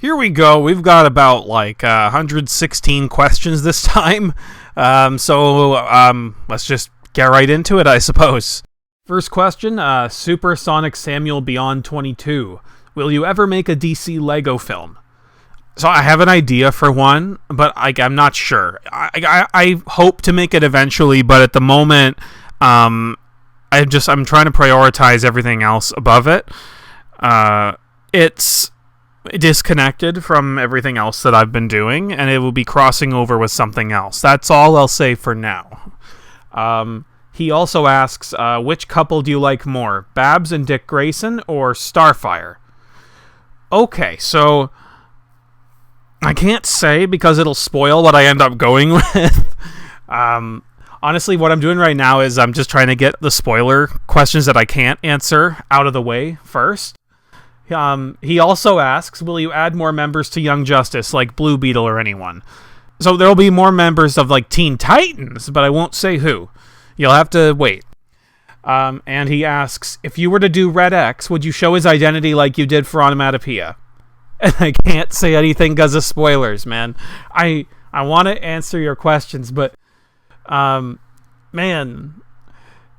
Here we go. We've got about 116 questions this time. So let's just get right into it, I suppose. First question, Supersonic Samuel Beyond 22. Will you ever make a DC Lego film? So I have an idea for one, but I'm not sure. I hope to make it eventually, but at the moment, I'm trying to prioritize everything else above it. It's disconnected from everything else that I've been doing, and it will be crossing over with something else. That's all I'll say for now. He also asks, which couple do you like more, Babs and Dick Grayson or Starfire? Okay, so I can't say because it'll spoil what I end up going with. Honestly, what I'm doing right now is I'm just trying to get the spoiler questions that I can't answer out of the way first. He also asks, will you add more members to Young Justice, like Blue Beetle or anyone? So there'll be more members of Teen Titans, but I won't say who. You'll have to wait. And he asks, if you were to do Red X, would you show his identity like you did for Onomatopoeia? And I can't say anything because of spoilers, man. I want to answer your questions, but man.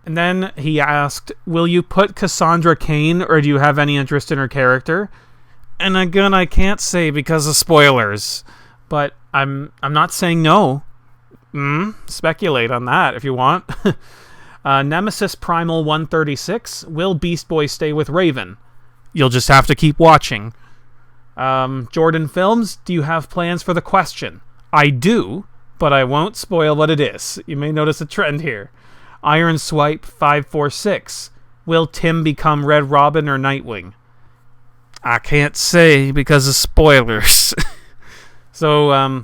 And then he asked, will you put Cassandra Cain, or do you have any interest in her character? And again, I can't say because of spoilers, but I'm not saying no. Speculate on that if you want. Nemesis Primal 136, will Beast Boy stay with Raven? You'll just have to keep watching. Jordan Films, do you have plans for the question? I do, but I won't spoil what it is. You may notice a trend here. Iron Swipe 546. Will Tim become Red Robin or Nightwing? I can't say because of spoilers. So,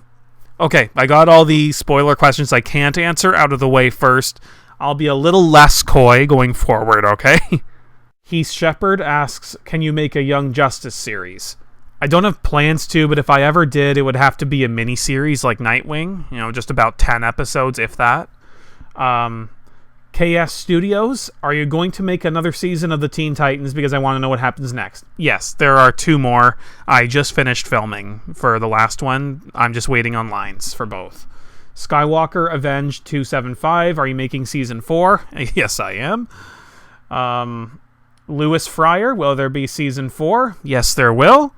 okay, I got all the spoiler questions I can't answer out of the way first. I'll be a little less coy going forward, okay? Heath Shepard asks, can you make a Young Justice series? I don't have plans to, but if I ever did, it would have to be a mini-series like Nightwing. Just about 10 episodes, if that. KS Studios, are you going to make another season of the Teen Titans because I want to know what happens next? Yes, there are 2 more. I just finished filming for the last one. I'm just waiting on lines for both. Skywalker Avenged 275, are you making season 4? Yes, I am. Lewis Fryer, will there be season 4? Yes, there will.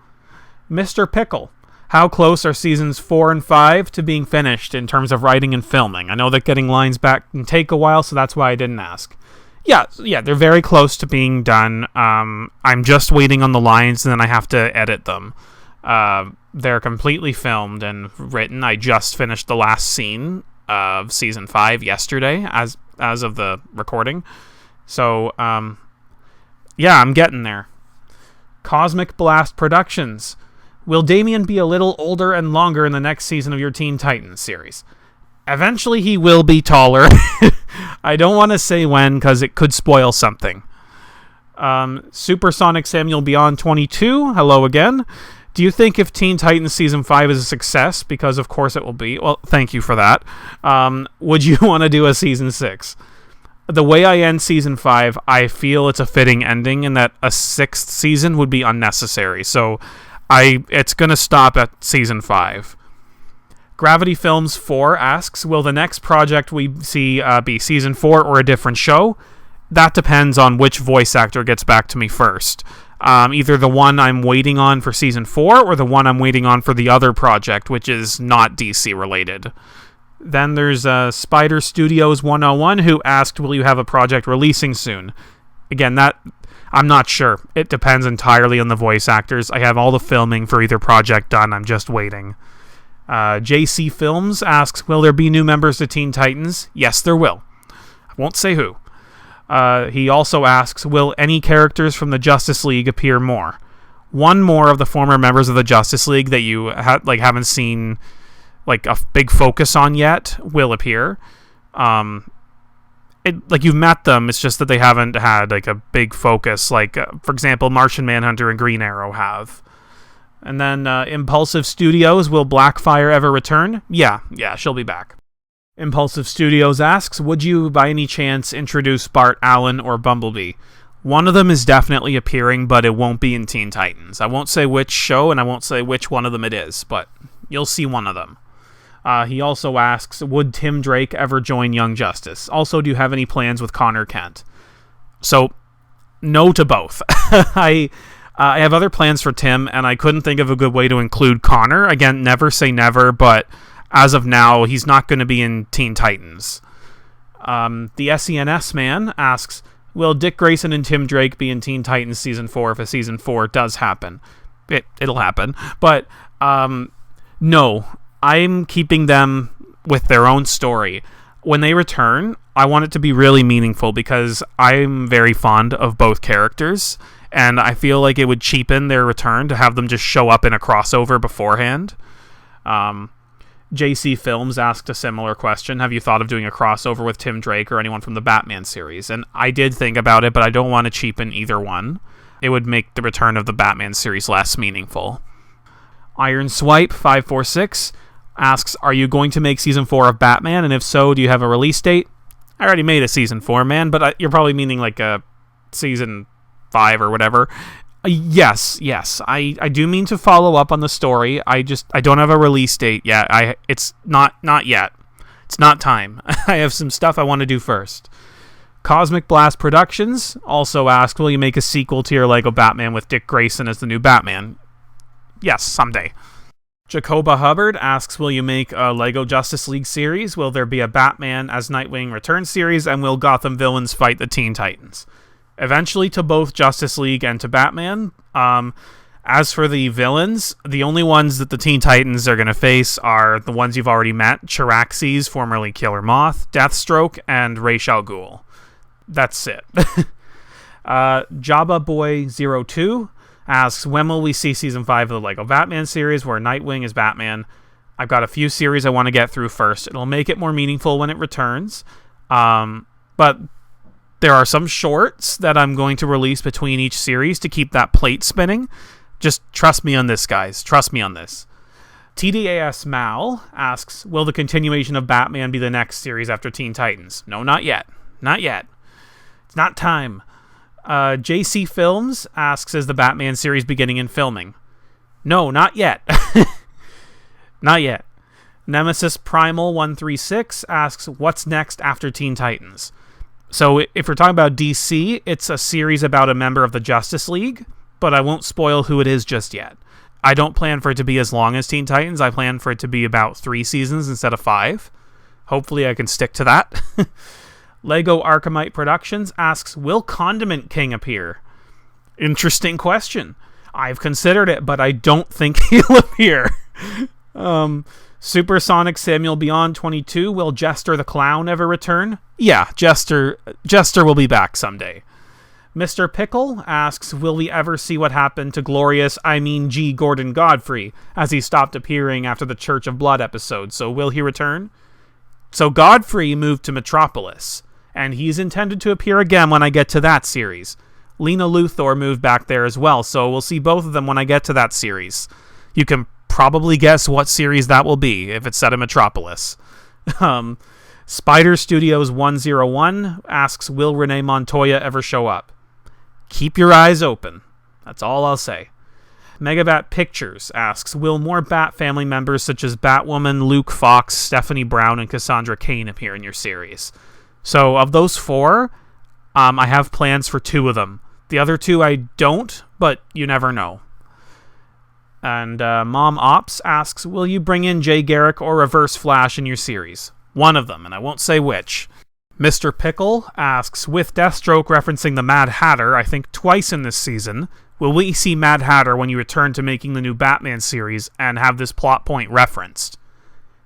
Mr. Pickle, how close are seasons 4 and 5 to being finished in terms of writing and filming? I know that getting lines back can take a while, so that's why I didn't ask. Yeah, they're very close to being done. I'm just waiting on the lines, and then I have to edit them. They're completely filmed and written. I just finished the last scene of season 5 yesterday, as of the recording. So, yeah, I'm getting there. Cosmic Blast Productions. Will Damian be a little older and longer in the next season of your Teen Titans series? Eventually he will be taller. I don't want to say when because it could spoil something. Supersonic Samuel Beyond 22, hello again. Do you think if Teen Titans Season 5 is a success, because of course it will be, well, thank you for that, would you want to do a Season 6? The way I end Season 5, I feel it's a fitting ending and that a 6th season would be unnecessary, so it's going to stop at Season 5. Gravity Films 4 asks, will the next project we see be Season 4 or a different show? That depends on which voice actor gets back to me first. Either the one I'm waiting on for Season 4 or the one I'm waiting on for the other project, which is not DC related. Then there's Spider Studios 101 who asked, will you have a project releasing soon? Again, that I'm not sure. It depends entirely on the voice actors. I have all the filming for either project done. I'm just waiting. JC Films asks, will there be new members to Teen Titans? Yes, there will. I won't say who. He also asks, will any characters from the Justice League appear more? One more of the former members of the Justice League that you haven't seen a big focus on yet will appear. You've met them, it's just that they haven't had a big focus, for example, Martian Manhunter and Green Arrow have. And then Impulsive Studios, will Blackfire ever return? Yeah, she'll be back. Impulsive Studios asks, would you by any chance introduce Bart Allen or Bumblebee? One of them is definitely appearing, but it won't be in Teen Titans. I won't say which show, and I won't say which one of them it is, but you'll see one of them. He also asks, would Tim Drake ever join Young Justice? Also, do you have any plans with Connor Kent? So, no to both. I have other plans for Tim, and I couldn't think of a good way to include Connor. Again, never say never, but as of now, he's not going to be in Teen Titans. The SENS man asks, will Dick Grayson and Tim Drake be in Teen Titans Season 4 if a Season 4 does happen? It'll happen. But, no. I'm keeping them with their own story. When they return, I want it to be really meaningful because I'm very fond of both characters, and I feel like it would cheapen their return to have them just show up in a crossover beforehand. JC Films asked a similar question. Have you thought of doing a crossover with Tim Drake or anyone from the Batman series? And I did think about it, but I don't want to cheapen either one. It would make the return of the Batman series less meaningful. Iron Swipe 546 asks, are you going to make Season 4 of Batman? And if so, do you have a release date? I already made a Season 4, man, but you're probably meaning like a Season 5 or whatever. Yes, I do mean to follow up on the story. I don't have a release date yet. It's not yet. It's not time. I have some stuff I want to do first. Cosmic Blast Productions also asked, will you make a sequel to your Lego Batman with Dick Grayson as the new Batman? Yes, someday. Jacoba Hubbard asks, will you make a Lego Justice League series? Will there be a Batman as Nightwing Return series? And will Gotham villains fight the Teen Titans? Eventually to both Justice League and to Batman. As for the villains, the only ones that the Teen Titans are going to face are the ones you've already met. Chiraxes, formerly Killer Moth, Deathstroke, and Ra's al Ghul. That's it. Jabba Boy 02 asks, when will we see Season 5 of the Lego Batman series where Nightwing is Batman? I've got a few series I want to get through first. It'll make it more meaningful when it returns. But there are some shorts that I'm going to release between each series to keep that plate spinning. Just trust me on this, guys. Trust me on this. TDAS Mal asks, will the continuation of Batman be the next series after Teen Titans? No, not yet. Not yet. It's not time. JC Films asks, is the Batman series beginning in filming? No, not yet. Not yet. Nemesis Primal 136 asks, what's next after Teen Titans? So if we're talking about DC, it's a series about a member of the Justice League, but I won't spoil who it is just yet. I don't plan for it to be as long as Teen Titans. I plan for it to be about 3 seasons instead of 5. Hopefully I can stick to that. Lego Archimite Productions asks, will Condiment King appear? Interesting question. I've considered it, but I don't think he'll appear. Supersonic Samuel Beyond 22, will Jester the Clown ever return? Yeah, Jester will be back someday. Mr. Pickle asks, will we ever see what happened to G. Gordon Godfrey, as he stopped appearing after the Church of Blood episode? So will he return? So Godfrey moved to Metropolis, and he's intended to appear again when I get to that series. Lena Luthor moved back there as well, so we'll see both of them when I get to that series. You can probably guess what series that will be if it's set in Metropolis. Spider Studios 101 asks, will Renee Montoya ever show up? Keep your eyes open. That's all I'll say. Megabat Pictures asks, will more Bat family members such as Batwoman, Luke Fox, Stephanie Brown, and Cassandra Cain appear in your series? So of those 4, I have plans for 2 of them. The other 2 I don't, but you never know. And Mom Ops asks, will you bring in Jay Garrick or Reverse Flash in your series? One of them, and I won't say which. Mr. Pickle asks, with Deathstroke referencing the Mad Hatter, I think twice in this season, will we see Mad Hatter when you return to making the new Batman series and have this plot point referenced?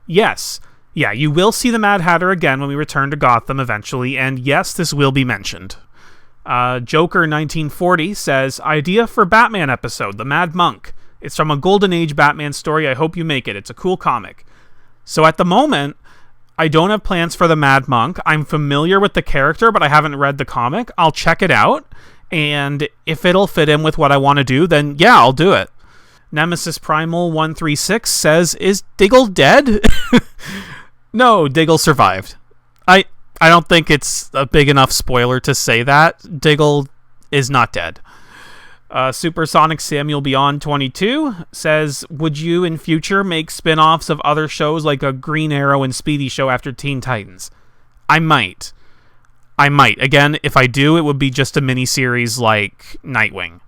Yes. Yeah, you will see the Mad Hatter again when we return to Gotham eventually, and yes, this will be mentioned. Joker 1940 says, idea for Batman episode, The Mad Monk. It's from a Golden Age Batman story. I hope you make it. It's a cool comic. So at the moment, I don't have plans for the Mad Monk. I'm familiar with the character, but I haven't read the comic. I'll check it out, and if it'll fit in with what I want to do, then yeah, I'll do it. Nemesis Primal 136 says, is Diggle dead? No, Diggle survived. I don't think it's a big enough spoiler to say that. Diggle is not dead. Supersonic Samuel Beyond 22 says, would you in future make spin-offs of other shows like a Green Arrow and Speedy show after Teen Titans? I might. Again, if I do, it would be just a mini-series like Nightwing.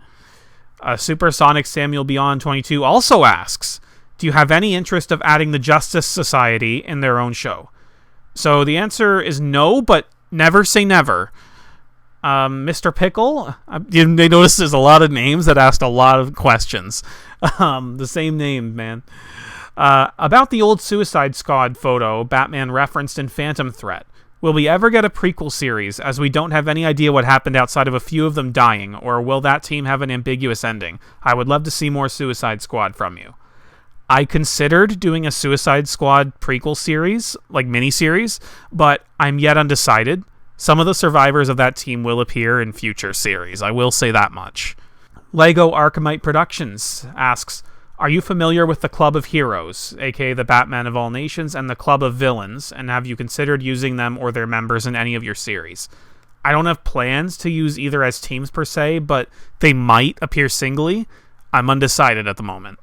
Supersonic Samuel Beyond 22 also asks, do you have any interest of adding the Justice Society in their own show? So the answer is no, but never say never. Mr. Pickle, they notice there's a lot of names that asked a lot of questions. The same name, man. About the old Suicide Squad photo Batman referenced in Phantom Threat. Will we ever get a prequel series, as we don't have any idea what happened outside of a few of them dying, or will that team have an ambiguous ending? I would love to see more Suicide Squad from you. I considered doing a Suicide Squad prequel series, like miniseries, but I'm yet undecided. Some of the survivors of that team will appear in future series, I will say that much. Lego Archimite Productions asks, are you familiar with the Club of Heroes, aka the Batman of All Nations, and the Club of Villains, and have you considered using them or their members in any of your series? I don't have plans to use either as teams per se, but they might appear singly. I'm undecided at the moment.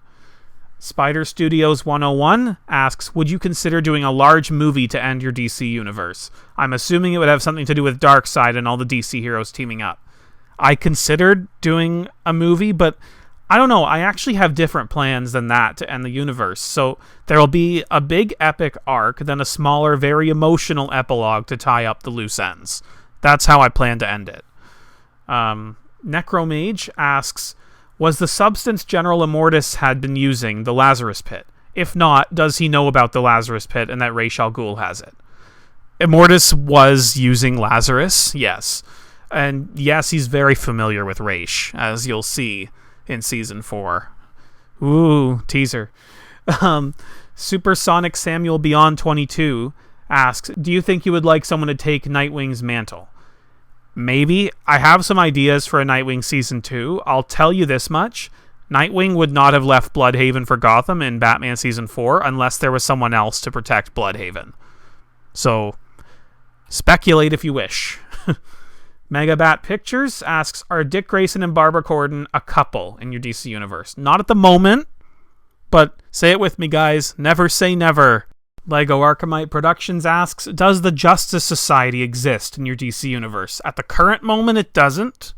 Spider Studios 101 asks, would you consider doing a large movie to end your DC universe? I'm assuming it would have something to do with Darkseid and all the DC heroes teaming up. I considered doing a movie, but I don't know. I actually have different plans than that to end the universe. So there will be a big epic arc, then a smaller, very emotional epilogue to tie up the loose ends. That's how I plan to end it. Necromage asks, was the substance General Immortus had been using the Lazarus Pit? If not, does he know about the Lazarus Pit and that Ra's al Ghul has it? Immortus was using Lazarus, yes. And yes, he's very familiar with Ra's, as you'll see in Season 4. Ooh, teaser. Supersonic Samuel Beyond 22 asks, do you think you would like someone to take Nightwing's mantle? Maybe. I have some ideas for a Nightwing Season 2. I'll tell you this much. Nightwing would not have left Bloodhaven for Gotham in Batman Season 4 unless there was someone else to protect Bloodhaven. So, speculate if you wish. Megabat Pictures asks, are Dick Grayson and Barbara Gordon a couple in your DC universe? Not at the moment, but say it with me, guys. Never say never. Lego Archimite Productions asks, does the Justice Society exist in your DC universe? At the current moment, it doesn't.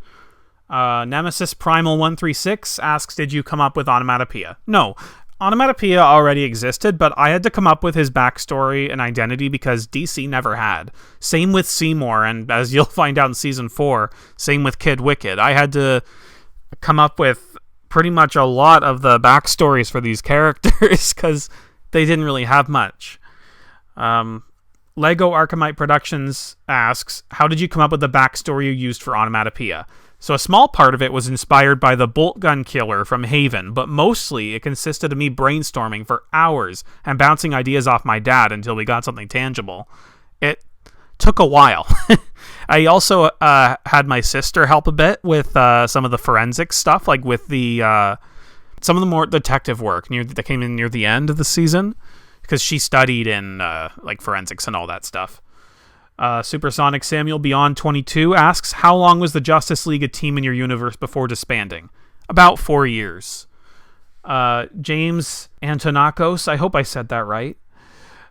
Nemesis Primal 136 asks, did you come up with Onomatopoeia? No. Onomatopoeia already existed, but I had to come up with his backstory and identity because DC never had. Same with Seymour, and as you'll find out in Season 4, same with Kid Wicked. I had to come up with pretty much a lot of the backstories for these characters because they didn't really have much. Lego Archimite Productions asks, how did you come up with the backstory you used for Onomatopoeia? So a small part of it was inspired by the bolt gun killer from Haven, but mostly it consisted of me brainstorming for hours and bouncing ideas off my dad until we got something tangible. It took a while. I also had my sister help a bit with some of the forensic stuff, like with the some of the more detective work that came in near the end of the season, because she studied in like forensics and all that stuff. Supersonic Samuel Beyond 22 asks, how long was the Justice League a team in your universe before disbanding? About 4 years. James Antonakos, I hope I said that right.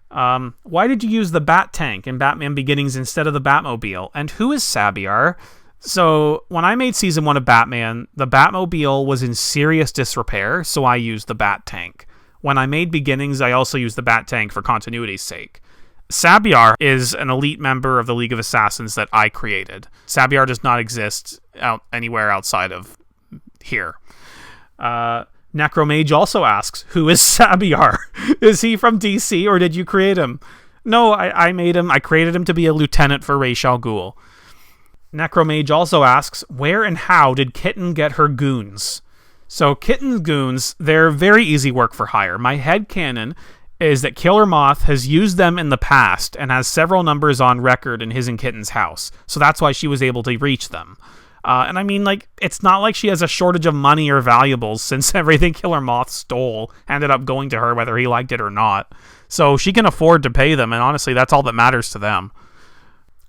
Why did you use the Bat Tank in Batman Beginnings instead of the Batmobile? And who is Sabiar? So, when I made Season 1 of Batman, the Batmobile was in serious disrepair, so I used the Bat Tank. When I made Beginnings, I also used the Bat Tank for continuity's sake. Sabiar is an elite member of the League of Assassins that I created. Sabiar does not exist anywhere outside of here. Necromage also asks, who is Sabiar? Is he from DC or did you create him? No, I made him. I created him to be a lieutenant for Ra's al Ghul. Necromage also asks, where and how did Kitten get her goons? So Kitten's goons, they're very easy work for hire. My headcanon is that Killer Moth has used them in the past and has several numbers on record in his and Kitten's house. So that's why she was able to reach them. And I mean, like, it's not like she has a shortage of money or valuables since everything Killer Moth stole ended up going to her, whether he liked it or not. So she can afford to pay them, and honestly, that's all that matters to them.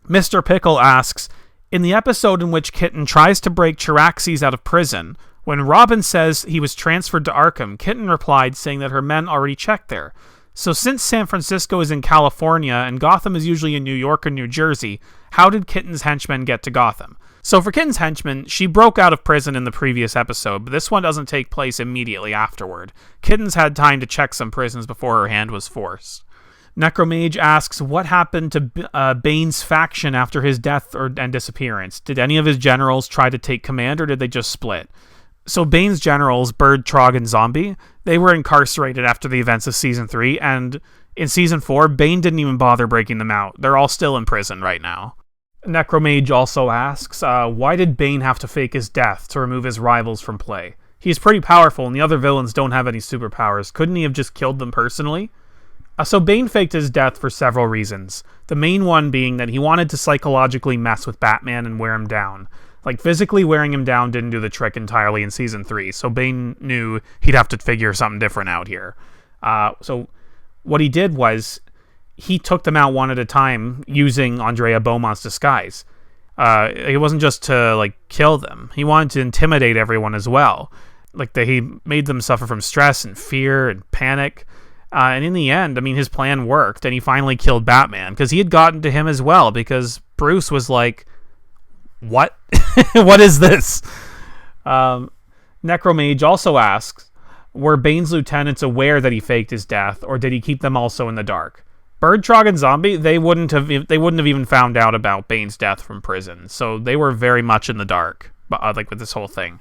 Mr. Pickle asks, In the episode in which Kitten tries to break Chiraxes out of prison, when Robin says he was transferred to Arkham, Kitten replied saying that her men already checked there. So since San Francisco is in California and Gotham is usually in New York or New Jersey, how did Kitten's henchmen get to Gotham? So for Kitten's henchmen, she broke out of prison in the previous episode, but this one doesn't take place immediately afterward. Kitten's had time to check some prisons before her hand was forced. Necromage asks what happened to Bane's faction after his death and disappearance. Did any of his generals try to take command, or did they just split? So Bane's generals, Bird, Trog, and Zombie, they were incarcerated after the events of Season 3, and in Season 4, Bane didn't even bother breaking them out. They're all still in prison right now. Necromage also asks, why did Bane have to fake his death to remove his rivals from play? He's pretty powerful, and the other villains don't have any superpowers. Couldn't he have just killed them personally? So Bane faked his death for several reasons. The main one being that he wanted to psychologically mess with Batman and wear him down. Like, physically wearing him down didn't do the trick entirely in Season 3, so Bane knew he'd have to figure something different out here. So what he did was, he took them out one at a time using Andrea Beaumont's disguise. It wasn't just to, kill them. He wanted to intimidate everyone as well. He made them suffer from stress and fear and panic. And in the end, his plan worked, and he finally killed Batman, because he had gotten to him as well, because Bruce was like, what? What is this? Necromage also asks, were Bane's lieutenants aware that he faked his death, or did he keep them also in the dark? Bird, Trog, and Zombie, they wouldn't have even found out about Bane's death from prison, so they were very much in the dark, with this whole thing.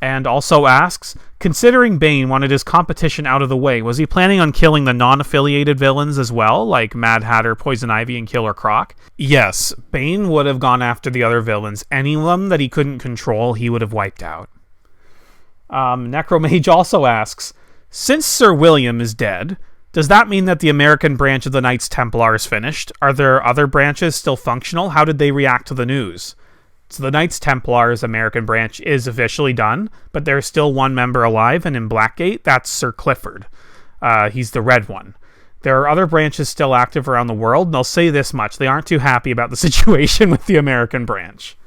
And also asks, considering Bane wanted his competition out of the way, was he planning on killing the non-affiliated villains as well, like Mad Hatter, Poison Ivy, and Killer Croc? Yes, Bane would have gone after the other villains. Any of them that he couldn't control, he would have wiped out. Necromage also asks, since Sir William is dead, does that mean that the American branch of the Knights Templar is finished? Are there other branches still functional? How did they react to the news? So the Knights Templar's American branch is officially done, but there's still one member alive, and in Blackgate, that's Sir Clifford. He's the red one. There are other branches still active around the world, and I'll say this much, they aren't too happy about the situation with the American branch.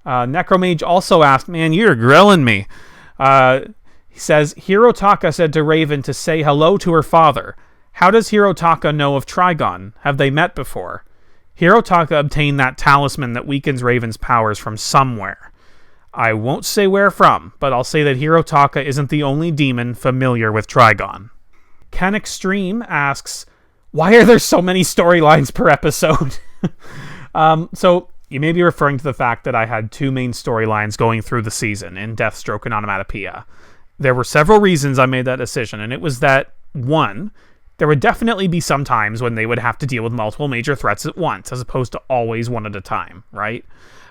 Necromage also asked, man, you're grilling me. He says, Hirotaka said to Raven to say hello to her father. How does Hirotaka know of Trigon? Have they met before? Hirotaka obtained that talisman that weakens Raven's powers from somewhere. I won't say where from, but I'll say that Hirotaka isn't the only demon familiar with Trigon. Ken Extreme asks, why are there so many storylines per episode? So you may be referring to the fact that I had two main storylines going through the season in Deathstroke and Onomatopoeia. There were several reasons I made that decision, and it was that, one, there would definitely be some times when they would have to deal with multiple major threats at once, as opposed to always one at a time, right?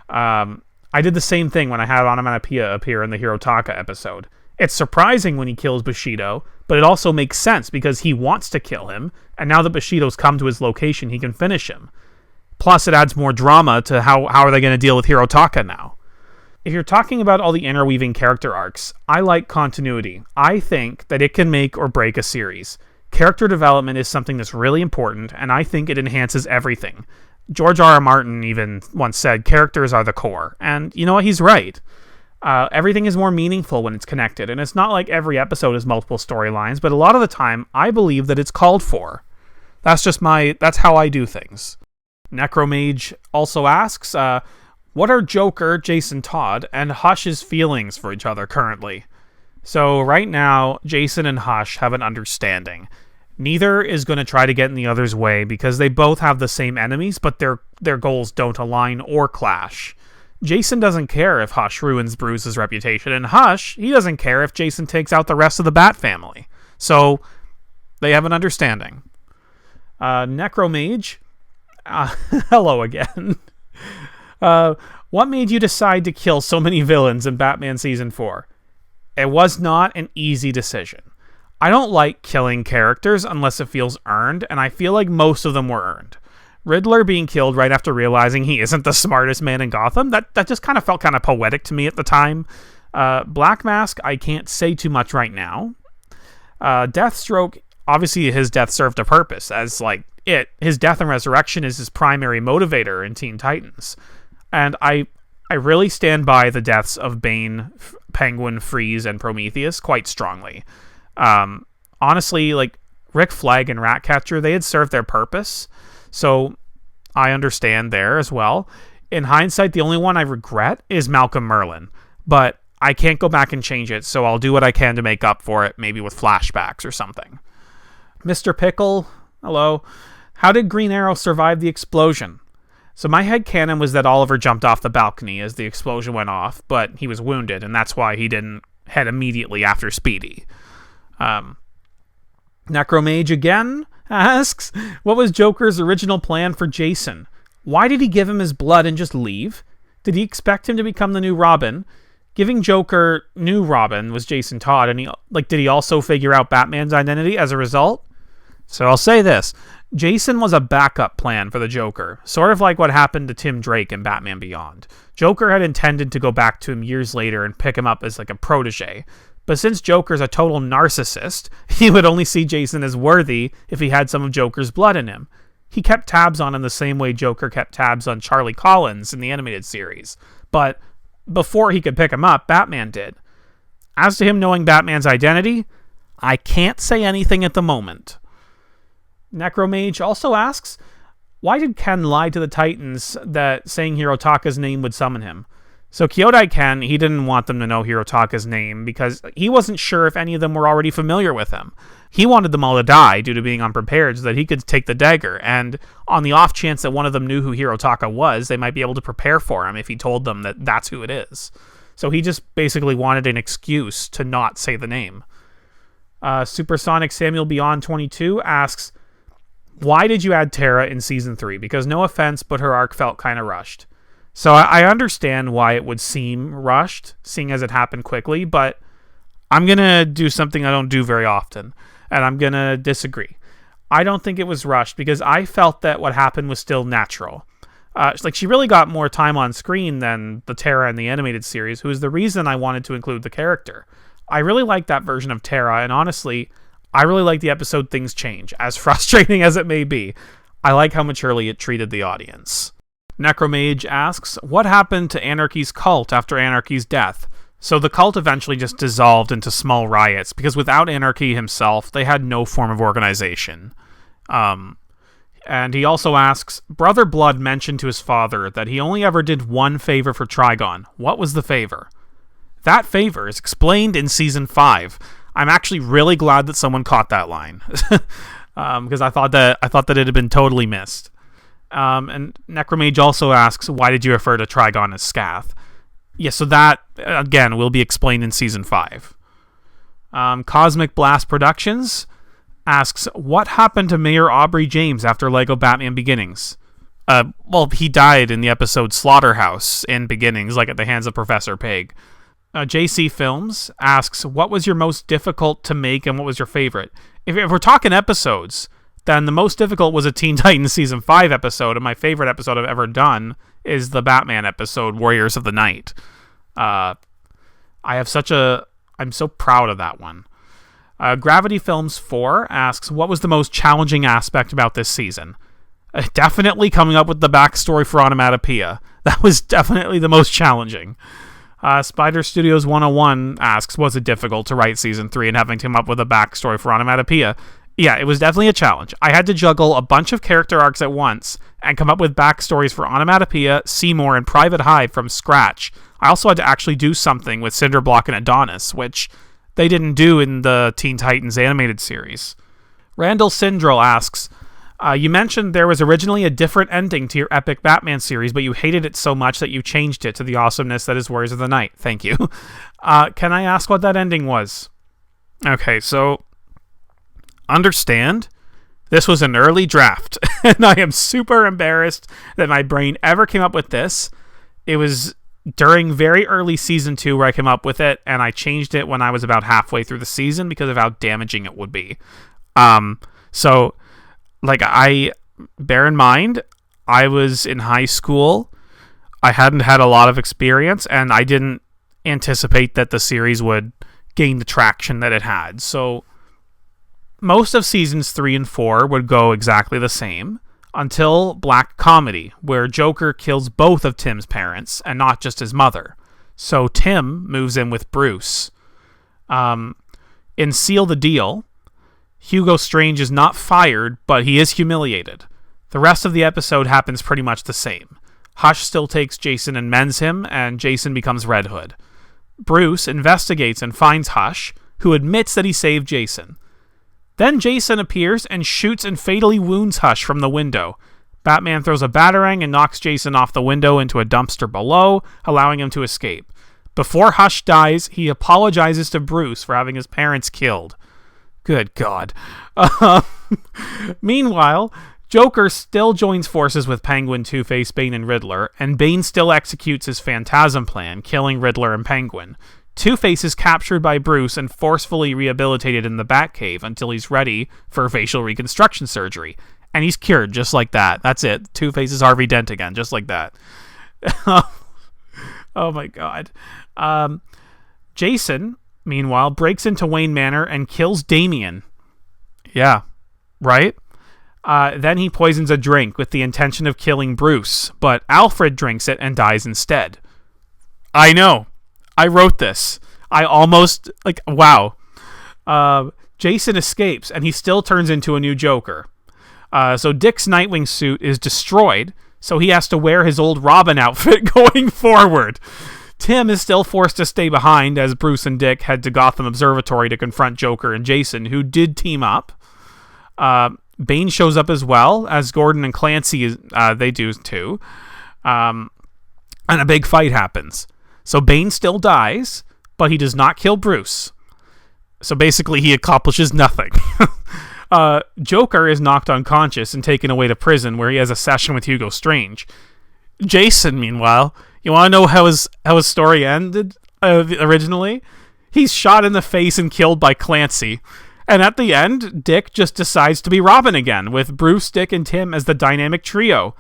I did the same thing when I had Onomatopoeia appear in the Hirotaka episode. It's surprising when he kills Bushido, but it also makes sense because he wants to kill him, and now that Bushido's come to his location, he can finish him. Plus, it adds more drama to how are they going to deal with Hirotaka now. If you're talking about all the interweaving character arcs, I like continuity. I think that it can make or break a series. Character development is something that's really important, and I think it enhances everything. George R. R. Martin even once said, characters are the core. And you know what? He's right. Everything is more meaningful when it's connected, and it's not like every episode is multiple storylines, but a lot of the time, I believe that it's called for. That's how I do things. Necromage also asks, what are Joker, Jason Todd, and Hush's feelings for each other currently? So right now, Jason and Hush have an understanding. Neither is going to try to get in the other's way because they both have the same enemies, but their goals don't align or clash. Jason doesn't care if Hush ruins Bruce's reputation, and Hush, he doesn't care if Jason takes out the rest of the Bat family. So they have an understanding. Necromage, hello again. What made you decide to kill so many villains in Batman Season 4? It was not an easy decision. I don't like killing characters unless it feels earned, and I feel like most of them were earned. Riddler being killed right after realizing he isn't the smartest man in Gotham, that just kind of felt kind of poetic to me at the time. Black Mask, I can't say too much right now. Deathstroke, obviously his death served a purpose, as his death and resurrection is his primary motivator in Teen Titans. And I really stand by the deaths of Bane, Penguin, Freeze, and Prometheus quite strongly. Honestly, like, Rick Flag and Ratcatcher, they had served their purpose, so I understand there as well. In hindsight, the only one I regret is Malcolm Merlyn, but I can't go back and change it, so I'll do what I can to make up for it, maybe with flashbacks or something. Mr. Pickle, hello. How did Green Arrow survive the explosion? So my headcanon was that Oliver jumped off the balcony as the explosion went off, but he was wounded, and that's why he didn't head immediately after Speedy. Necromage again asks, what was Joker's original plan for Jason? Why did he give him his blood and just leave? Did he expect him to become the new Robin? Giving Joker new Robin was Jason Todd, and did he also figure out Batman's identity as a result? So I'll say this. Jason was a backup plan for the Joker, sort of like what happened to Tim Drake in Batman Beyond. Joker had intended to go back to him years later and pick him up as like a protege, but since Joker's a total narcissist, he would only see Jason as worthy if he had some of Joker's blood in him. He kept tabs on him the same way Joker kept tabs on Charlie Collins in the animated series, but before he could pick him up, Batman did. As to him knowing Batman's identity, I can't say anything at the moment. Necromage also asks, why did Ken lie to the Titans that saying Hirotaka's name would summon him? So Kyodai Ken, he didn't want them to know Hirotaka's name because he wasn't sure if any of them were already familiar with him. He wanted them all to die due to being unprepared so that he could take the dagger, and on the off chance that one of them knew who Hirotaka was, they might be able to prepare for him if he told them that that's who it is. So he just basically wanted an excuse to not say the name. Supersonic Samuel Beyond 22 asks, why did you add Tara in Season 3? Because no offense, but her arc felt kind of rushed. So I understand why it would seem rushed, seeing as it happened quickly, but I'm going to do something I don't do very often, and I'm going to disagree. I don't think it was rushed because I felt that what happened was still natural. She really got more time on screen than the Tara in the animated series, who is the reason I wanted to include the character. I really like that version of Tara, and honestly, I really like the episode Things Change, as frustrating as it may be. I like how maturely it treated the audience. Necromage asks, what happened to Anarchy's cult after Anarchy's death? So the cult eventually just dissolved into small riots, because without Anarchy himself, they had no form of organization. And he also asks, Brother Blood mentioned to his father that he only ever did one favor for Trigon. What was the favor? That favor is explained in Season 5. I'm actually really glad that someone caught that line, because I thought that it had been totally missed. And Necromage also asks, why did you refer to Trigon as Scath? Yeah, so that, again, will be explained in Season 5. Cosmic Blast Productions asks, what happened to Mayor Aubrey James after Lego Batman Beginnings? Well, he died in the episode Slaughterhouse in Beginnings, like at the hands of Professor Pig. JC Films asks, what was your most difficult to make and what was your favorite? If we're talking episodes, then the most difficult was a Teen Titans Season 5 episode, and my favorite episode I've ever done is the Batman episode, Warriors of the Night. I'm so proud of that one. Gravity Films 4 asks, what was the most challenging aspect about this season? Definitely coming up with the backstory for Onomatopoeia. That was definitely the most challenging. Spider Studios 101 asks, was it difficult to write Season 3 and having to come up with a backstory for Onomatopoeia? Yeah, it was definitely a challenge. I had to juggle a bunch of character arcs at once and come up with backstories for Onomatopoeia, Seymour, and Private Hive from scratch. I also had to actually do something with Cinderblock and Adonis, which they didn't do in the Teen Titans animated series. Randall Sindrel asks, you mentioned there was originally a different ending to your epic Batman series, but you hated it so much that you changed it to the awesomeness that is Warriors of the Night. Thank you. Can I ask what that ending was? Okay, so understand, this was an early draft, and I am super embarrassed that my brain ever came up with this. It was during very early Season 2 where I came up with it, and I changed it when I was about halfway through the season because of how damaging it would be. So, bear in mind, I was in high school, I hadn't had a lot of experience, and I didn't anticipate that the series would gain the traction that it had. So most of seasons 3 and 4 would go exactly the same until Black Comedy, where Joker kills both of Tim's parents and not just his mother. So Tim moves in with Bruce. In Seal the Deal, Hugo Strange is not fired, but he is humiliated. The rest of the episode happens pretty much the same. Hush still takes Jason and mends him, and Jason becomes Red Hood. Bruce investigates and finds Hush, who admits that he saved Jason. Then Jason appears and shoots and fatally wounds Hush from the window. Batman throws a batarang and knocks Jason off the window into a dumpster below, allowing him to escape. Before Hush dies, he apologizes to Bruce for having his parents killed. Good God. Meanwhile, Joker still joins forces with Penguin, Two-Face, Bane, and Riddler, and Bane still executes his Phantasm plan, killing Riddler and Penguin. Two-Face is captured by Bruce and forcefully rehabilitated in the Batcave until he's ready for facial reconstruction surgery. And he's cured just like that. That's it. Two-Face is Harvey Dent again, just like that. Oh my God. Jason, meanwhile, breaks into Wayne Manor and kills Damien. Yeah, right? Then he poisons a drink with the intention of killing Bruce, but Alfred drinks it and dies instead. I know. I wrote this. I almost, wow. Jason escapes, and he still turns into a new Joker. So Dick's Nightwing suit is destroyed, so he has to wear his old Robin outfit going forward. Tim is still forced to stay behind as Bruce and Dick head to Gotham Observatory to confront Joker and Jason, who did team up. Bane shows up as well, as Gordon and Clancy, they do too. And a big fight happens. So Bane still dies, but he does not kill Bruce. So basically he accomplishes nothing. Joker is knocked unconscious and taken away to prison, where he has a session with Hugo Strange. Jason, meanwhile, you want to know how his story ended originally? He's shot in the face and killed by Clancy. And at the end, Dick just decides to be Robin again, with Bruce, Dick, and Tim as the dynamic trio.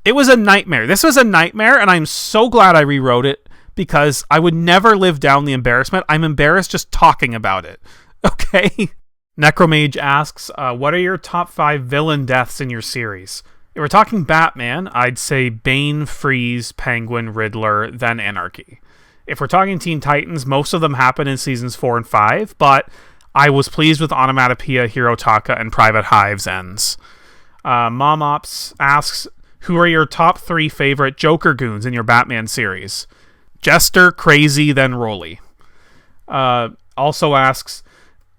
It was a nightmare. This was a nightmare, and I'm so glad I rewrote it, because I would never live down the embarrassment. I'm embarrassed just talking about it. Okay? Necromage asks, what are your top 5 villain deaths in your series? If we're talking Batman, I'd say Bane, Freeze, Penguin, Riddler, then Anarchy. If we're talking Teen Titans, most of them happen in seasons 4 and 5, but I was pleased with Onomatopoeia, Hirotaka, and Private Hive's ends. Mom Ops asks, who are your top 3 favorite Joker goons in your Batman series? Jester, Crazy, then Rolly. Also asks,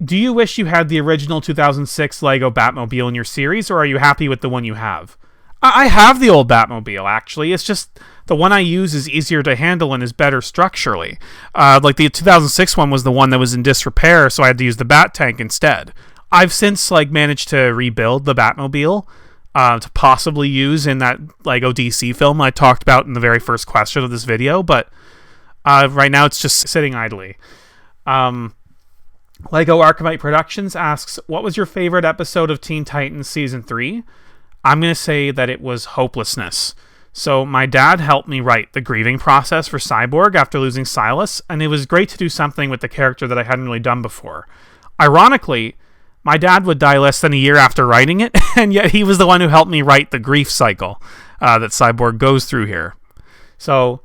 do you wish you had the original 2006 Lego Batmobile in your series, or are you happy with the one you have? I have the old Batmobile, actually. It's just the one I use is easier to handle and is better structurally. The 2006 one was the one that was in disrepair, so I had to use the Bat Tank instead. I've since managed to rebuild the Batmobile to possibly use in that Lego DC film I talked about in the very first question of this video, but right now it's just sitting idly. Lego Archimite Productions asks, what was your favorite episode of Teen Titans Season 3? I'm going to say that it was Hopelessness. So my dad helped me write the grieving process for Cyborg after losing Silas, and it was great to do something with the character that I hadn't really done before. Ironically, my dad would die less than a year after writing it, and yet he was the one who helped me write the grief cycle that Cyborg goes through here. So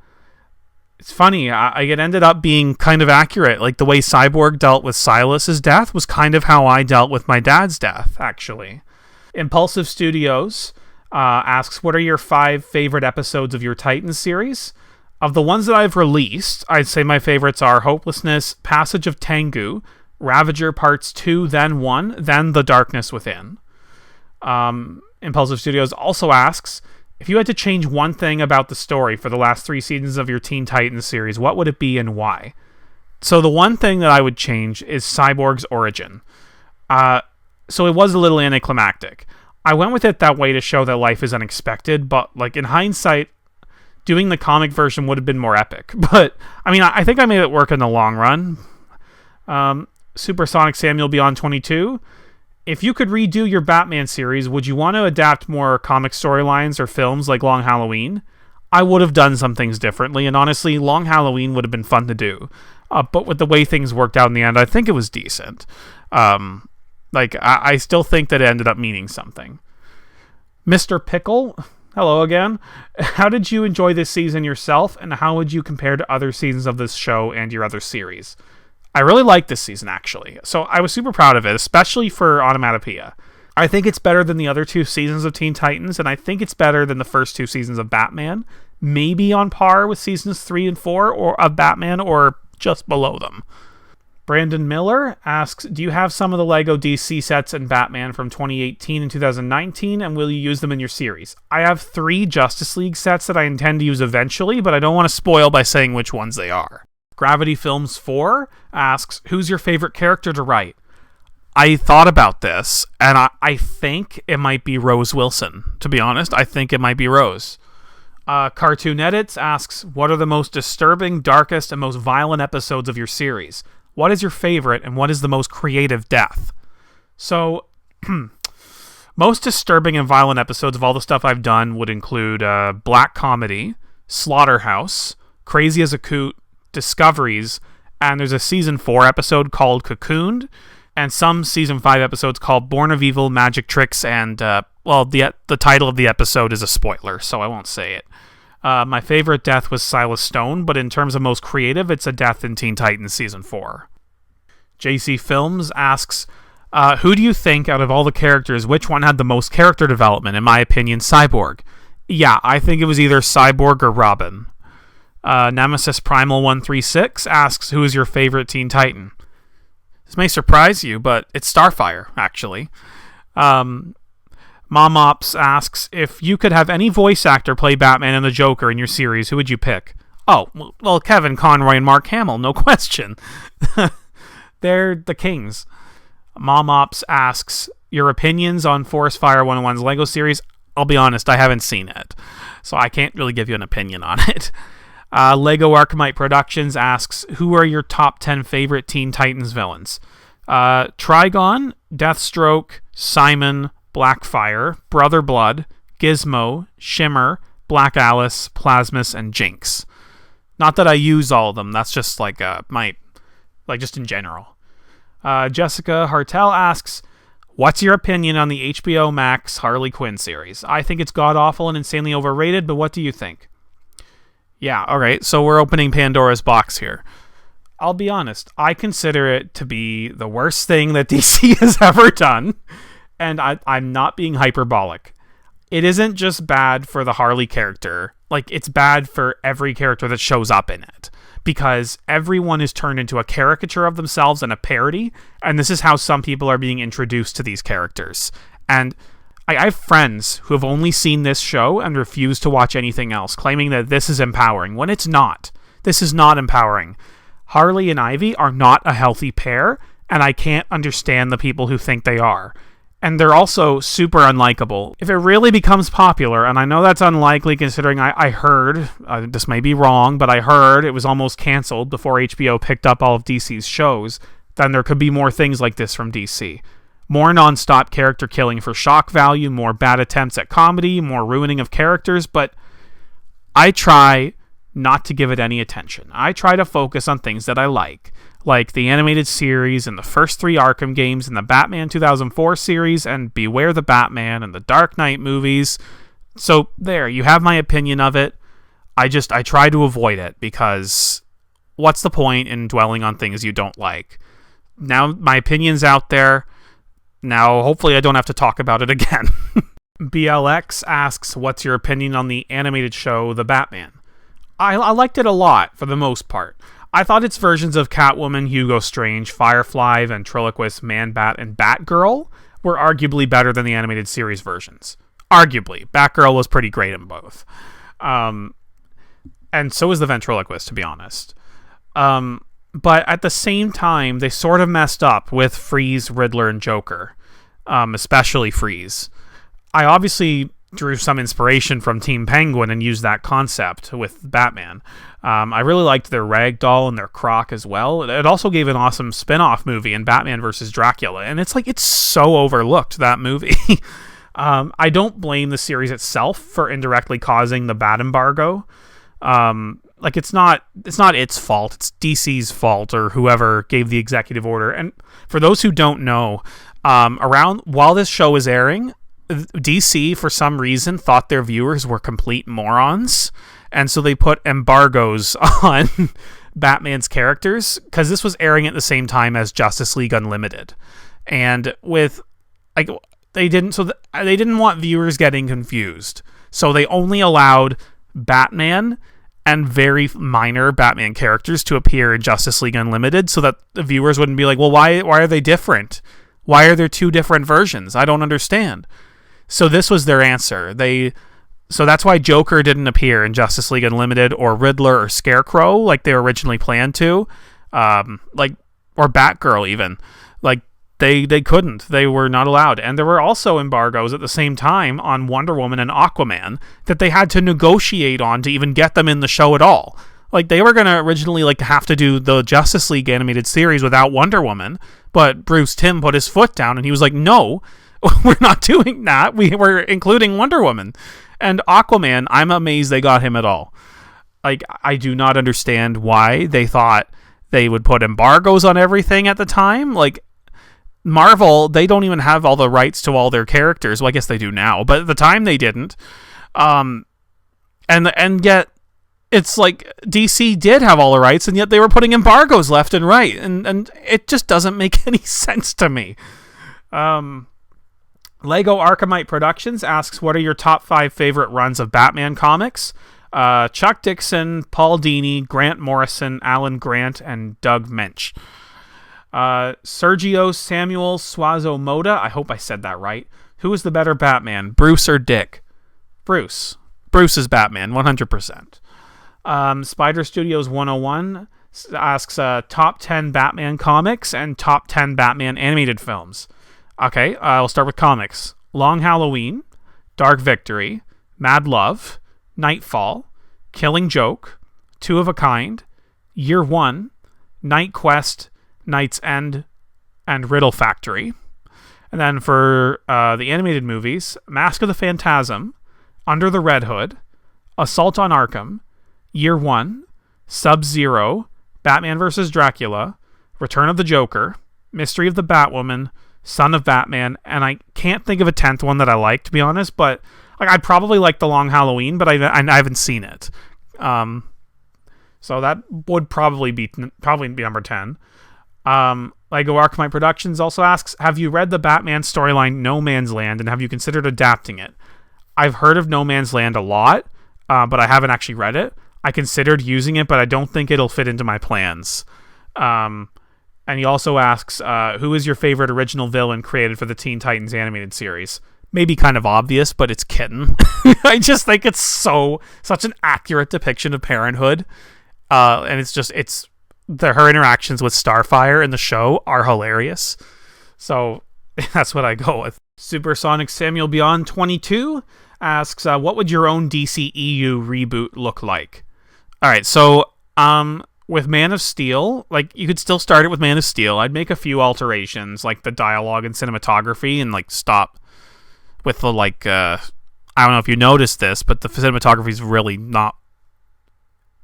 it's funny, it ended up being kind of accurate. Like, the way Cyborg dealt with Silas's death was kind of how I dealt with my dad's death, actually. Impulsive Studios asks, what are your 5 favorite episodes of your Titans series? Of the ones that I've released, I'd say my favorites are Hopelessness, Passage of Tengu, Ravager Parts 2, then 1, then The Darkness Within. Impulsive Studios also asks, if you had to change one thing about the story for the last 3 seasons of your Teen Titans series, what would it be and why? So the one thing that I would change is Cyborg's origin. So it was a little anticlimactic. I went with it that way to show that life is unexpected, but in hindsight, doing the comic version would have been more epic. But, I think I made it work in the long run. Supersonic Samuel Beyond 22. If you could redo your Batman series, would you want to adapt more comic storylines or films like Long Halloween? I would have done some things differently, and honestly, Long Halloween would have been fun to do. But with the way things worked out in the end, I think it was decent. Like, I still think that it ended up meaning something. Mr. Pickle, hello again. How did you enjoy this season yourself, and how would you compare to other seasons of this show and your other series? I really liked this season, actually. So I was super proud of it, especially for Onomatopoeia. I think it's better than the other 2 seasons of Teen Titans, and I think it's better than the first 2 seasons of Batman. Maybe on par with seasons 3 and 4 or of Batman, or just below them. Brandon Miller asks, do you have some of the LEGO DC sets and Batman from 2018 and 2019, and will you use them in your series? I have 3 Justice League sets that I intend to use eventually, but I don't want to spoil by saying which ones they are. Gravity Films 4 asks, who's your favorite character to write? I thought about this, and I think it might be Rose Wilson. To be honest, I think it might be Rose. Cartoon Edits asks, what are the most disturbing, darkest, and most violent episodes of your series? What is your favorite, and what is the most creative death? So, most disturbing and violent episodes of all the stuff I've done would include Black Comedy, Slaughterhouse, Crazy as a Coot, Discoveries, and there's a Season 4 episode called Cocooned, and some Season 5 episodes called Born of Evil, Magic Tricks, and, the title of the episode is a spoiler, so I won't say it. My favorite death was Silas Stone, but in terms of most creative, it's a death in Teen Titans Season 4. JC Films asks, who do you think, out of all the characters, which one had the most character development? In my opinion, Cyborg. Yeah, I think it was either Cyborg or Robin. Nemesis Primal 136 asks, who is your favorite Teen Titan? This may surprise you, but it's Starfire, actually. Momops asks, if you could have any voice actor play Batman and the Joker in your series, who would you pick? Oh, well, Kevin Conroy and Mark Hamill, no question. They're the kings. Momops asks, your opinions on Forest Fire 101's LEGO series? I'll be honest, I haven't seen it, so I can't really give you an opinion on it. Lego Archimite Productions asks, who are your top 10 favorite Teen Titans villains? Trigon, Deathstroke, Simon, Blackfire, Brother Blood, Gizmo, Shimmer, Black Alice, Plasmus, and Jinx. Not that I use all of them, that's just just in general. Jessica Hartel asks, what's your opinion on the HBO Max Harley Quinn series? I think it's god-awful and insanely overrated, but what do you think? Yeah, alright, so we're opening Pandora's box here. I'll be honest, I consider it to be the worst thing that DC has ever done. And I'm not being hyperbolic. It isn't just bad for the Harley character. Like, it's bad for every character that shows up in it. Because everyone is turned into a caricature of themselves and a parody. And this is how some people are being introduced to these characters. And I have friends who have only seen this show and refuse to watch anything else, claiming that this is empowering, when it's not. This is not empowering. Harley and Ivy are not a healthy pair, and I can't understand the people who think they are. And they're also super unlikable. If it really becomes popular, and I know that's unlikely considering I heard, this may be wrong, but I heard it was almost canceled before HBO picked up all of DC's shows, then there could be more things like this from DC. More non-stop character killing for shock value, more bad attempts at comedy, more ruining of characters, but I try not to give it any attention. I try to focus on things that I like the animated series and the first 3 Arkham games and the Batman 2004 series and Beware the Batman and the Dark Knight movies. So there, you have my opinion of it. I try to avoid it because what's the point in dwelling on things you don't like? Now my opinion's out there. Now hopefully I don't have to talk about it again. BLX asks, what's your opinion on the animated show The Batman? I liked it a lot for the most part. I thought its versions of Catwoman, Hugo Strange, Firefly, Ventriloquist, Man-Bat, and Batgirl were arguably better than the animated series versions. Arguably. Batgirl was pretty great in both. And so was the Ventriloquist, to be honest. But at the same time, they sort of messed up with Freeze, Riddler, and Joker. Especially Freeze. I obviously drew some inspiration from Team Penguin and used that concept with Batman. I really liked their Ragdoll and their Croc as well. It also gave an awesome spin-off movie in Batman vs. Dracula, and it's so overlooked, that movie. I don't blame the series itself for indirectly causing the Bat embargo. It's not its fault, it's DC's fault, or whoever gave the executive order. And for those who don't know, Around while this show was airing, DC for some reason thought their viewers were complete morons, and so they put embargoes on Batman's characters because this was airing at the same time as Justice League Unlimited, and with like they didn't want viewers getting confused, so they only allowed Batman and very minor Batman characters to appear in Justice League Unlimited, so that the viewers wouldn't be like, well, why are they different? Why are there two different versions? I don't understand. So this was their answer. So that's why Joker didn't appear in Justice League Unlimited, or Riddler or Scarecrow like they were originally planned to, or Batgirl even. Like they couldn't. They were not allowed. And there were also embargoes at the same time on Wonder Woman and Aquaman that they had to negotiate on to even get them in the show at all. Like they were going to originally have to do the Justice League animated series without Wonder Woman, but Bruce Timm put his foot down and he was like, no, we're not doing that. We were including Wonder Woman. And Aquaman, I'm amazed they got him at all. Like, I do not understand why they thought they would put embargoes on everything at the time. Like, Marvel, they don't even have all the rights to all their characters. Well, I guess they do now, but at the time they didn't. And yet, it's like DC did have all the rights, and yet they were putting embargoes left and right, and it just doesn't make any sense to me. Lego Archimite Productions asks, what are your top 5 favorite runs of Batman comics? Chuck Dixon, Paul Dini, Grant Morrison, Alan Grant, and Doug Mensch. Sergio Samuel Suazo Moda, I hope I said that right. Who is the better Batman, Bruce or Dick? Bruce. Bruce is Batman, 100%. Spider Studios 101 asks top 10 Batman comics and top 10 Batman animated films. Okay, we'll start with comics. Long Halloween, Dark Victory, Mad Love, Nightfall, Killing Joke, Two of a Kind, Year One, Night Quest, Night's End, and Riddle Factory. And then for the animated movies, Mask of the Phantasm, Under the Red Hood, Assault on Arkham, Year One, Sub-Zero, Batman vs. Dracula, Return of the Joker, Mystery of the Batwoman, Son of Batman, and I can't think of a 10th one that I like, to be honest, but I'd probably like The Long Halloween, but I haven't seen it. So that would probably be number 10. Lego Archimite Productions also asks, have you read the Batman storyline No Man's Land, and have you considered adapting it? I've heard of No Man's Land a lot, but I haven't actually read it. I considered using it, but I don't think it'll fit into my plans. And he also asks, who is your favorite original villain created for the Teen Titans animated series? Maybe kind of obvious, but it's Kitten. I just think it's such an accurate depiction of parenthood. And her interactions with Starfire in the show are hilarious. So that's what I go with. Supersonic Samuel Beyond 22 asks, what would your own DCEU reboot look like? All right, so with Man of Steel, like, you could still start it with Man of Steel. I'd make a few alterations, like the dialogue and cinematography, and stop with the I don't know if you noticed this, but the cinematography is really not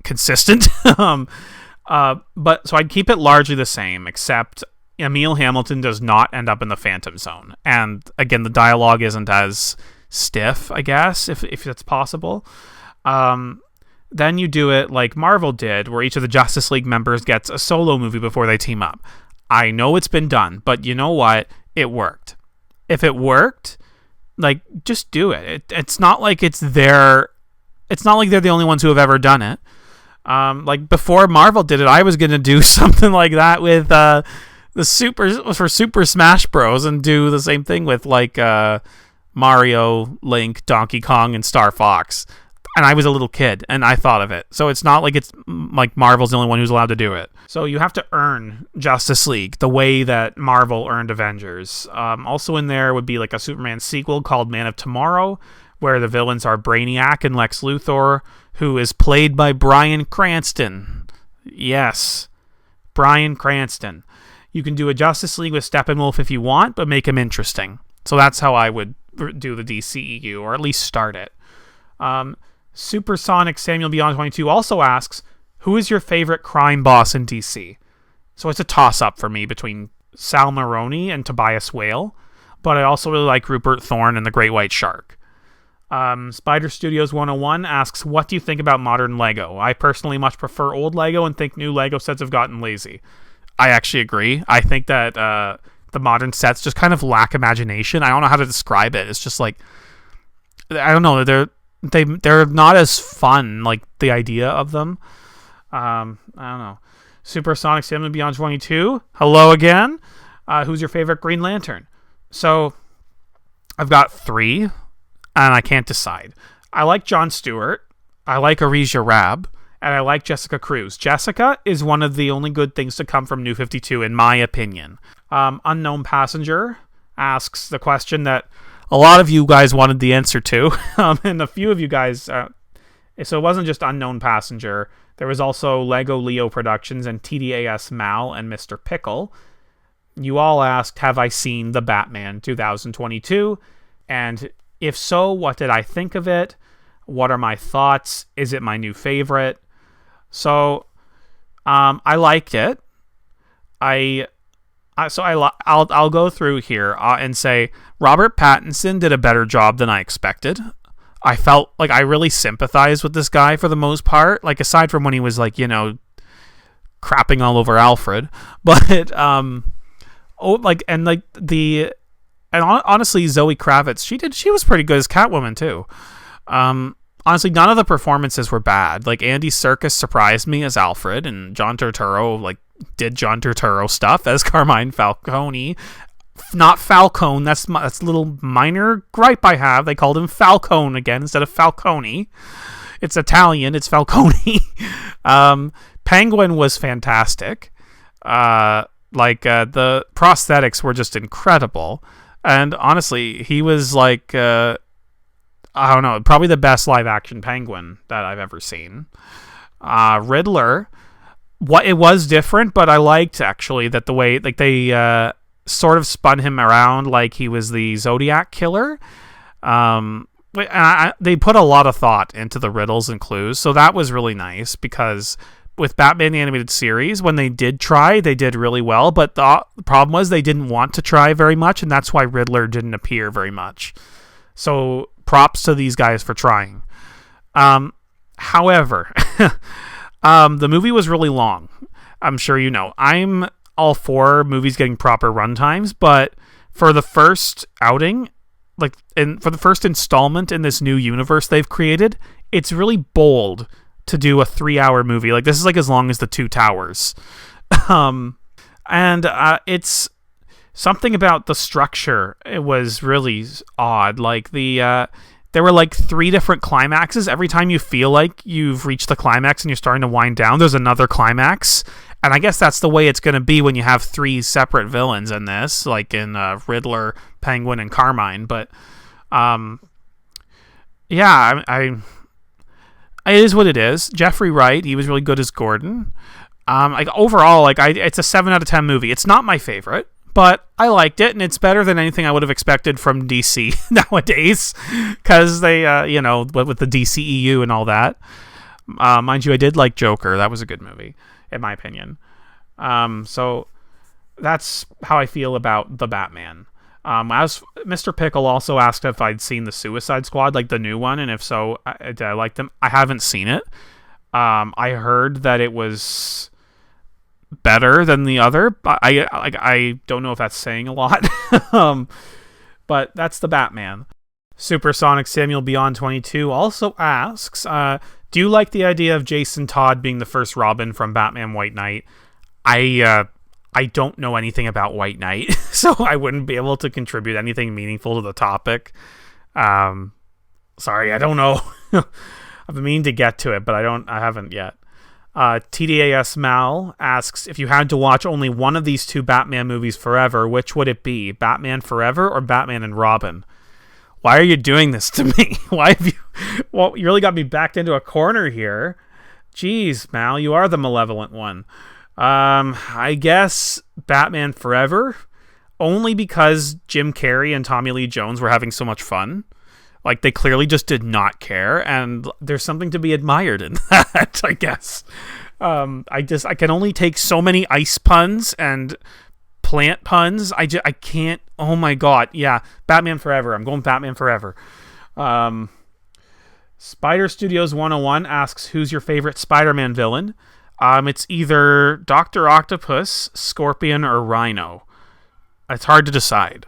consistent. But so I'd keep it largely the same, except Emil Hamilton does not end up in the Phantom Zone, and again, the dialogue isn't as stiff, I guess, if it's possible. Then you do it like Marvel did, where each of the Justice League members gets a solo movie before they team up. I know it's been done, but you know what? It worked. If it worked, just do it. It's not like it's they're the only ones who have ever done it. Before Marvel did it, I was going to do something like that with Super Smash Bros. And do the same thing with Mario, Link, Donkey Kong, and Star Fox. And I was a little kid, and I thought of it. So it's not like it's like Marvel's the only one who's allowed to do it. So you have to earn Justice League the way that Marvel earned Avengers. Also in there would be a Superman sequel called Man of Tomorrow, where the villains are Brainiac and Lex Luthor, who is played by Bryan Cranston. Yes, Bryan Cranston. You can do a Justice League with Steppenwolf if you want, but make him interesting. So that's how I would do the DCEU, or at least start it. Supersonic Samuel Beyond 22 also asks, who is your favorite crime boss in DC? So it's a toss-up for me between Sal Maroni and Tobias Whale, but I also really like Rupert Thorne and the Great White Shark. Spider Studios 101 asks, what do you think about modern Lego? I personally much prefer old Lego and think new Lego sets have gotten lazy. I actually agree. I think that the modern sets just kind of lack imagination. I don't know how to describe it. It's just like, I don't know. They're not as fun, like the idea of them. I don't know. Supersonic Sim and Beyond 22. Hello again. Who's your favorite Green Lantern? So I've got 3, and I can't decide. I like Jon Stewart. I like Arisia Rab. And I like Jessica Cruz. Jessica is one of the only good things to come from New 52, in my opinion. Unknown Passenger asks the question that a lot of you guys wanted the answer to. And a few of you guys... so it wasn't just Unknown Passenger. There was also Lego Leo Productions and TDAS Mal and Mr. Pickle. You all asked, have I seen The Batman 2022? And if so, what did I think of it? What are my thoughts? Is it my new favorite? So, I liked it. I'll go through here and say Robert Pattinson did a better job than I expected. I felt like I really sympathized with this guy for the most part. Like, aside from when he was like, crapping all over Alfred, but honestly, Zoe Kravitz, she was pretty good as Catwoman too. Honestly, none of the performances were bad. Like, Andy Serkis surprised me as Alfred, and John Turturro did John Turturro stuff as Carmine Falcone. Not Falcone. That's a little minor gripe I have. They called him Falcone again instead of Falcone. It's Italian. It's Falcone. Penguin was fantastic. The prosthetics were just incredible, and honestly, he was like. I don't know, probably the best live-action Penguin that I've ever seen. Riddler, it was different, but I liked, actually, that the way they sort of spun him around like he was the Zodiac Killer. They put a lot of thought into the riddles and clues, so that was really nice, because with Batman the Animated Series, when they did try, they did really well, but the problem was they didn't want to try very much, and that's why Riddler didn't appear very much. So props to these guys for trying. However, the movie was really long. I'm sure you know. I'm all for movies getting proper runtimes, but for the first outing, for the first installment in this new universe they've created, it's really bold to do a 3-hour movie. Like, this is like as long as The Two Towers. It's something about the structure. It was really odd. Like, there were like 3 different climaxes. Every time you feel like you've reached the climax and you're starting to wind down, there's another climax. And I guess that's the way it's going to be when you have 3 separate villains in this, like in Riddler, Penguin, and Carmine. But it is what it is. Jeffrey Wright, he was really good as Gordon. Overall, it's a 7 out of 10 movie. It's not my favorite, but I liked it, and it's better than anything I would have expected from DC nowadays, because they, with the DCEU and all that. Mind you, I did like Joker. That was a good movie, in my opinion. So that's how I feel about The Batman. As Mr. Pickle also asked if I'd seen the Suicide Squad, like the new one, and if so, did I like them? I haven't seen it. I heard that it was better than the other. I don't know if that's saying a lot. But that's The Batman. Supersonic Samuel Beyond 22 also asks, do you like the idea of Jason Todd being the first Robin from Batman White Knight? I don't know anything about White Knight, so I wouldn't be able to contribute anything meaningful to the topic. Sorry, I don't know. I've been meaning to get to it, but I haven't yet. TDAS Mal asks, if you had to watch only one of these 2 Batman movies forever, which would it be? Batman Forever or Batman and Robin? Why are you doing this to me? Why have you... Well, you really got me backed into a corner here. Jeez, Mal, you are the malevolent one. I guess Batman Forever, only because Jim Carrey and Tommy Lee Jones were having so much fun. Like, they clearly just did not care, and there's something to be admired in that, I guess. I can only take so many ice puns and plant puns. I can't. Oh my god. Yeah, Batman Forever. I'm going Batman Forever. Spider Studios 101 asks, who's your favorite Spider-Man villain? It's either Dr. Octopus, Scorpion, or Rhino. It's hard to decide.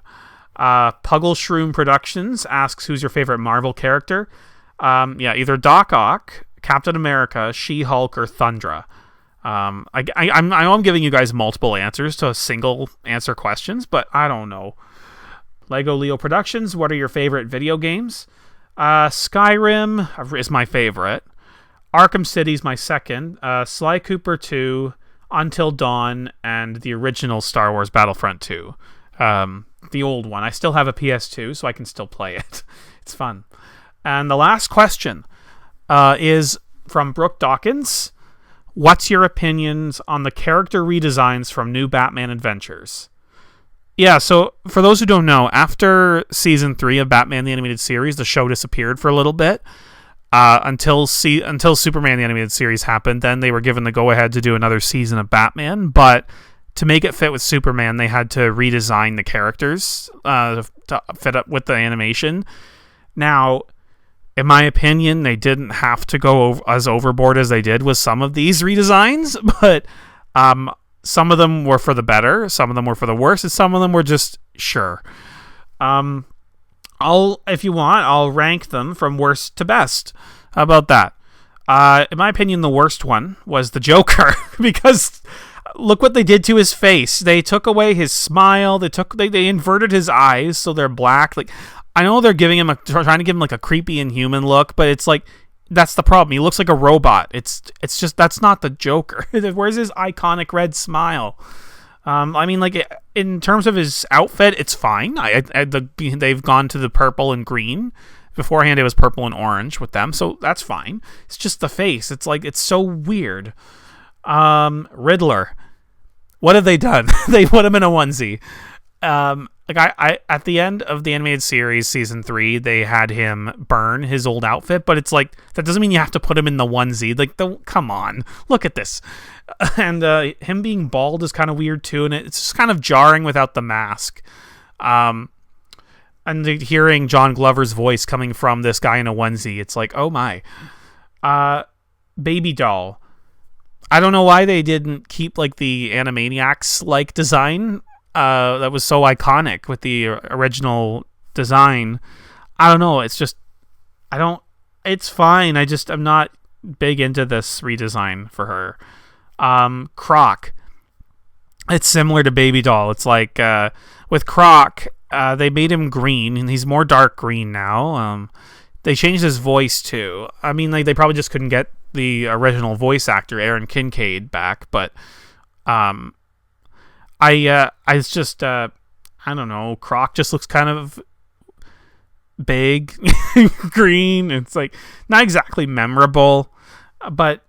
Puggle Shroom Productions asks, who's your favorite Marvel character? Either Doc Ock, Captain America, She-Hulk, or Thundra. I know I'm giving you guys multiple answers to single answer questions, but I don't know. Lego Leo Productions, what are your favorite video games? Skyrim is my favorite. Arkham City's my second. Sly Cooper 2, Until Dawn, and the original Star Wars Battlefront 2. The old one. I still have a PS2, so I can still play it. It's fun. And the last question is from Brooke Dawkins. What's your opinions on the character redesigns from New Batman Adventures? Yeah, so for those who don't know, after Season 3 of Batman the Animated Series, the show disappeared for a little bit until Superman the Animated Series happened. Then they were given the go-ahead to do another season of Batman, but to make it fit with Superman, they had to redesign the characters to fit up with the animation. Now, in my opinion, they didn't have to go as overboard as they did with some of these redesigns, but some of them were for the better, some of them were for the worse, and some of them were just sure. If you want, I'll rank them from worst to best. How about that? In my opinion, the worst one was the Joker because look what they did to his face. They took away his smile. They inverted his eyes so they're black. Like, I know they're trying to give him like a creepy Inhuman look, but it's like that's the problem. He looks like a robot. It's just that's not the Joker. Where's his iconic red smile? I mean, like in terms of his outfit, it's fine. They've gone to the purple and green. Beforehand, it was purple and orange with them, so that's fine. It's just the face. It's like it's so weird. Riddler. What have they done? They put him in a onesie. I at the end of the animated series season 3, they had him burn his old outfit, but it's like that doesn't mean you have to put him in the onesie. Like, come on, look at this. And him being bald is kind of weird too, and it's just kind of jarring without the mask. And hearing John Glover's voice coming from this guy in a onesie, it's like, oh my. Baby doll. I don't know why they didn't keep like the Animaniacs like design. That was so iconic with the original design. I don't know. It's just, it's fine. I'm not big into this redesign for her. Croc. It's similar to Baby Doll. It's like, with Croc, they made him green and he's more dark green now. They changed his voice too. I mean, like they probably just couldn't get the original voice actor, Aaron Kincaid, back, but, it's just, I don't know, Croc just looks kind of big, green. It's like not exactly memorable, but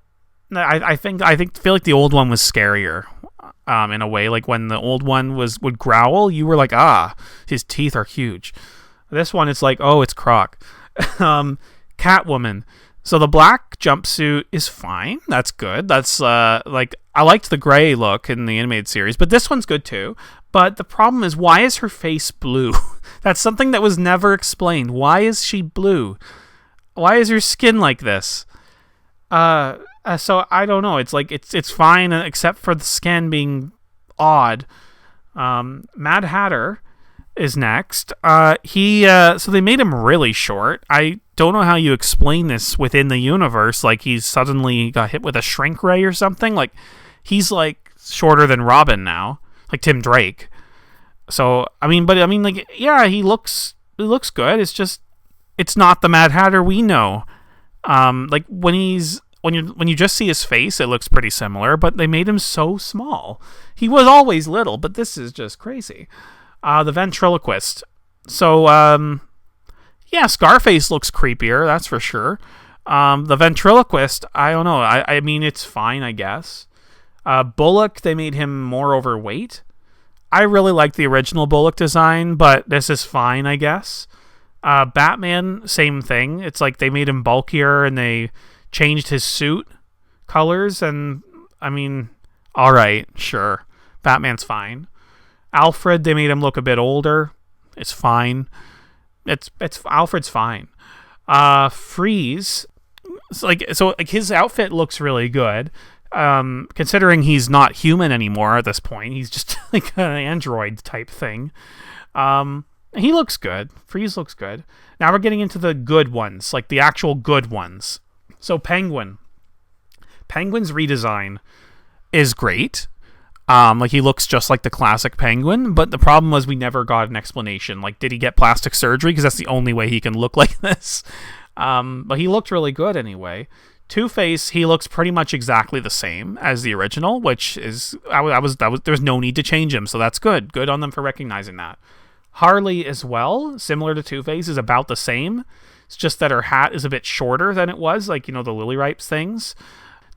I feel like the old one was scarier, in a way. Like when the old one would growl, you were like, his teeth are huge. This one, it's like, oh, it's Croc. Catwoman. So the black jumpsuit is fine. That's good. That's like I liked the gray look in the animated series, but this one's good too. But the problem is, why is her face blue? That's something that was never explained. Why is she blue? Why is her skin like this? So I don't know. It's like it's fine except for the skin being odd. Mad Hatter is next. So they made him really short. I don't know how you explain this within the universe. Like he's suddenly got hit with a shrink ray or something. Like he's like shorter than Robin now, like Tim Drake. So like yeah, he looks good. It's just it's not the Mad Hatter we know. Like when you just see his face, it looks pretty similar, but they made him so small. He was always little, but this is just crazy. The ventriloquist. So, yeah, Scarface looks creepier, that's for sure. The ventriloquist, I don't know. I mean, it's fine, I guess. Bullock, they made him more overweight. I really like the original Bullock design, but this is fine, I guess. Batman, same thing. It's like they made him bulkier and they changed his suit colors, and I mean, all right, sure. Batman's fine. Alfred, they made him look a bit older. It's fine. It's Alfred's fine. Freeze, so his outfit looks really good. Considering he's not human anymore at this point, he's just like an android type thing. He looks good. Freeze looks good. Now we're getting into the good ones, like the actual good ones. So Penguin's redesign is great. Like he looks just like the classic Penguin, but the problem was we never got an explanation. Like, did he get plastic surgery? Because that's the only way he can look like this. But he looked really good anyway. Two-Face, he looks pretty much exactly the same as the original, which is there was no need to change him, so that's good. Good on them for recognizing that. Harley as well, similar to Two-Face, is about the same. It's just that her hat is a bit shorter than it was, like, the Lily Ripes things.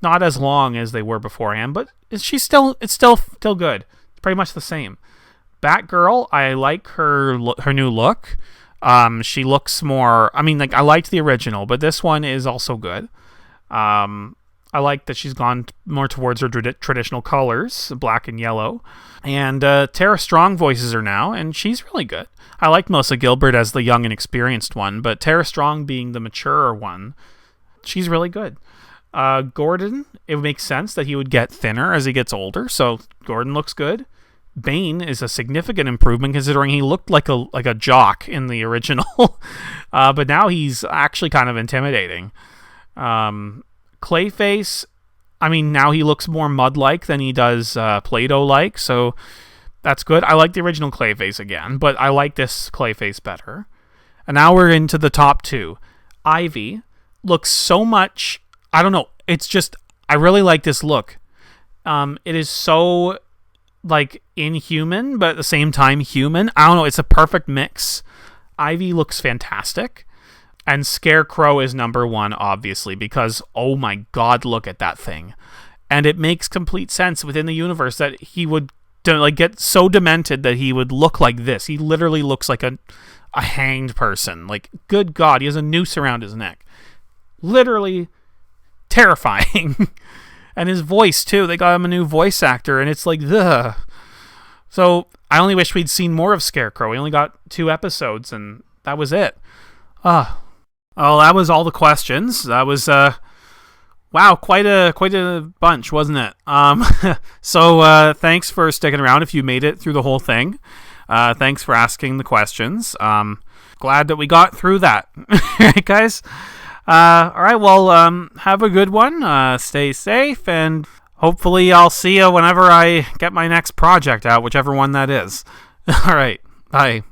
Not as long as they were beforehand, but it's still good. It's pretty much the same. Batgirl, I like her new look. She looks more, I liked the original, but this one is also good. I like that she's gone more towards her traditional colors, black and yellow. And Tara Strong voices her now, and she's really good. I like Melissa Gilbert as the young and experienced one, but Tara Strong being the mature one, she's really good. Gordon, it makes sense that he would get thinner as he gets older, so Gordon looks good. Bane is a significant improvement considering he looked like a jock in the original, but now he's actually kind of intimidating. Clayface, now he looks more mud-like than he does Play-Doh-like, so that's good. I like the original Clayface again, but I like this Clayface better. And now we're into the top two. Ivy looks so much, I don't know, it's just, I really like this look. It is so, inhuman, but at the same time human. I don't know, it's a perfect mix. Ivy looks fantastic. And Scarecrow is number one, obviously, because, oh my god, look at that thing. And it makes complete sense within the universe that he would get so demented that he would look like this. He literally looks like a hanged person. Good god, he has a noose around his neck. Literally terrifying. And his voice, too. They got him a new voice actor, and it's ugh. So, I only wish we'd seen more of Scarecrow. We only got 2 episodes, and that was it. Well, that was all the questions. That was, wow, quite a bunch, wasn't it? So thanks for sticking around if you made it through the whole thing. Thanks for asking the questions. Glad that we got through that. Right, guys? All right, well, have a good one. Stay safe, and hopefully I'll see you whenever I get my next project out, whichever one that is. All right, bye.